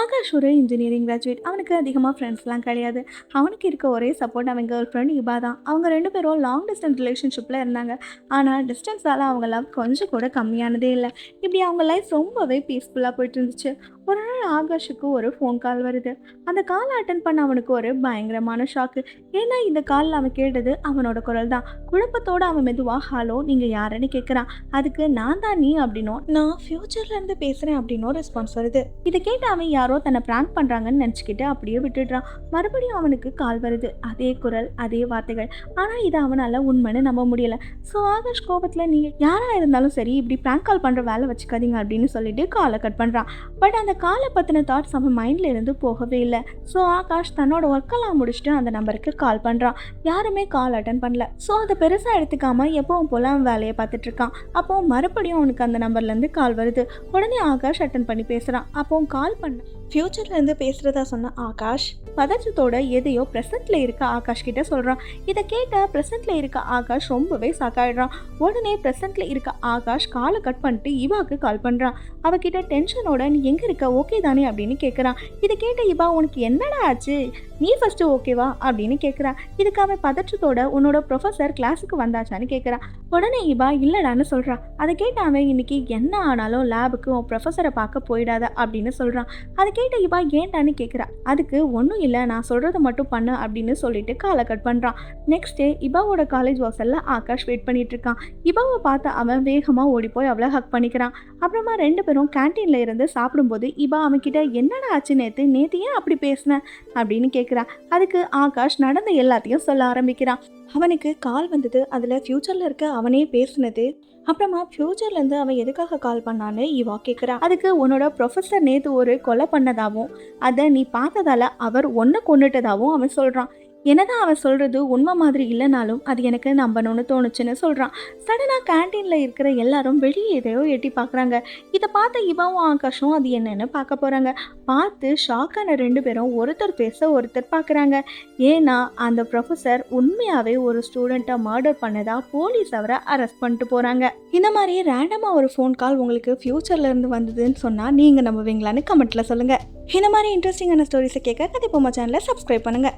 ஆகாஷ் ஒரு engineering graduate. அவனுக்கு அதிகமாக ஃப்ரெண்ட்ஸ்லாம் கிடையாது. அவனுக்கு இருக்க ஒரே சப்போர்ட் அவன் கேர்ள் ஃப்ரெண்ட் இபா தான். அவங்க 2 பேரும் லாங் டிஸ்டன்ஸ் ரிலேஷன்ஷிப்பில் இருந்தாங்க. ஆனால் டிஸ்டன்ஸால் அவங்க லவ் கொஞ்சம் கூட கம்மியானதே இல்லை. இப்படி அவங்க லைஃப் ரொம்பவே பீஸ்ஃபுல்லாக போயிட்டு இருந்துச்சு. ஒரு நாள் ஆகாஷுக்கு ஒரு ஃபோன் கால் வருது. அந்த காலை அட்டன் பண்ண அவனுக்கு ஒரு பயங்கரமான ஷாக்கு. ஏன்னா இந்த காலில் அவன் கேட்டது அவனோட குரல் தான். குழப்பத்தோடு அவன் மெதுவாக ஹலோ நீங்கள் யாருன்னு கேட்குறான். அதுக்கு நான் தான் நீ அப்படின்னும், நான் ஃப்யூச்சர்லேருந்து பேசுகிறேன் அப்படின்னும் ரெஸ்பான்ஸ் வருது. இதை கேட்டு அவன் யாரோ தன்னை பிராங்க் பண்ணுறாங்கன்னு நினச்சிக்கிட்டு அப்படியே விட்டுடுறான். மறுபடியும் அவனுக்கு கால் வருது. அதே குரல், அதே வார்த்தைகள். ஆனால் இதை அவனால் உண்மைன்னு நம்ப முடியல. ஸோ ஆகாஷ் கோபத்தில் நீங்கள் யாராக இருந்தாலும் சரி இப்படி பிராங்க் கால் பண்ணுற வேலை வச்சுக்காதீங்க அப்படின்னு சொல்லிட்டு காலை கட் பண்ணுறான். பட் அந்த காலை பற்றின தாட்ஸ் அவன் மைண்டில் இருந்து போகவே இல்லை. ஸோ ஆகாஷ் தன்னோட ஒர்க்கெல்லாம் முடிச்சுட்டு அந்த நம்பருக்கு கால் பண்ணுறான். யாருமே கால் அட்டன் பண்ணல. ஸோ அதை பெருசாக எடுத்துக்காம எப்பவும் போல் அவன் வேலையை பார்த்துட்டு இருக்கான். அப்போ மறுபடியும் அவனுக்கு அந்த நம்பர்லேருந்து கால் வருது. உடனே ஆகாஷ் அட்டன் பண்ணி பேசுகிறான். அப்போ கால் பண்ண ஃப்யூச்சர்லேருந்து பேசுகிறதா சொன்ன ஆகாஷ் பதற்றத்தோட எதையோ ப்ரெசென்ட்டில் இருக்க ஆகாஷ் கிட்ட சொல்கிறான். இதை கேட்ட ப்ரெசென்ட்டில் இருக்க ஆகாஷ் ரொம்பவே சாக்காயிடுறான். உடனே ப்ரெசென்ட்டில் இருக்க ஆகாஷ் காலை கட் பண்ணிட்டு இவாக்கு கால் பண்ணுறான். அவகிட்ட டென்ஷனோட நீ எங்கே இருக்க, ஓகே தானே அப்படின்னு கேட்குறான். இதை கேட்ட இவா உனக்கு என்னடா ஆச்சு, நீ ஃபஸ்ட்டு ஓகேவா அப்படின்னு கேட்குறா. இதுக்கு அவன் பதற்றத்தோட உன்னோட ப்ரொஃபஸர் கிளாஸுக்கு வந்தாச்சான்னு கேட்குறான். உடனே இவா இல்லடான்னு சொல்கிறான். அதை கேட்ட அவன் இன்னைக்கு என்ன ஆனாலும் லேபுக்கு உன் ப்ரொஃபஸரை பார்க்க போயிடாத அப்படின்னு சொல்கிறான். அதை கேட்ட இவா ஏன்டான்னு கேட்குறா. அதுக்கு ஒன்றும் இல்லை, நான் சொல்கிறத மட்டும் பண்ணு அப்படின்னு சொல்லிட்டு காலை கட் பண்ணுறான். நெக்ஸ்ட் டே இபாவோட காலேஜ் வாசலில் ஆகாஷ் வெயிட் பண்ணிட்டு இருக்கான். இபாவை பார்த்து அவன் வேகமாக ஓடி போய் அவளை ஹக் பண்ணிக்கிறான். அப்புறமா 2 பேரும் கேன்டீனில் இருந்து சாப்பிடும்போது இபா அவன்கிட்ட என்னடா ஆச்சு நேற்று ஏன் அப்படி பேசினேன் அப்படின்னு கேட்குறா. அதுக்கு ஆகாஷ் நடந்த எல்லாத்தையும் சொல்ல ஆரம்பிக்கிறான். அவனுக்கு கால் வந்தது, அதில் ஃப்யூச்சரில் இருக்க அவனே பேசுனது, அப்புறமா ஃப்யூச்சர்லேருந்து அவன் எதுக்காக கால் பண்ணான்னு இவா கேட்குறா. அதுக்கு உன்னோட ப்ரொஃபஸர் நேற்று ஒரு கொலை பண்ணதாகவும் அதை நீ பார்த்ததால அவர் ஒன்றை கொண்டுட்டதாகவும் அவன் சொல்கிறான். என்னதான் அவன் சொல்கிறது உண்மை மாதிரி இல்லைனாலும் அது எனக்கு நம்பணும்னு தோணுச்சுன்னு சொல்கிறான். சடனாக கேன்டீனில் இருக்கிற எல்லாரும் வெளியே எதையோ எட்டி பார்க்குறாங்க. இதை பார்த்த இவாவும் ஆகாஷும் அது என்னன்னு பார்க்க போகிறாங்க. பார்த்து ஷாக்கான 2 பேரும் ஒருத்தர் பேச ஒருத்தர் பார்க்குறாங்க. ஏன்னா அந்த ப்ரொஃபஸர் உண்மையாகவே ஒரு ஸ்டூடெண்ட்டை மர்டர் பண்ணதா போலீஸ் அவரை அரெஸ்ட் பண்ணிட்டு போகிறாங்க. இந்த மாதிரி ரேண்டமாக ஒரு ஃபோன் கால் உங்களுக்கு ஃப்யூச்சர்லேருந்து வந்ததுன்னு சொன்னால் நீங்கள் நம்புவீங்களான்னு கமெண்ட்டில் சொல்லுங்கள். இந்த மாதிரி இன்ட்ரெஸ்டிங்கான ஸ்டோரிஸை கேட்க கதை பொம்மா சேனலை சப்ஸ்கிரைப் பண்ணுங்கள்.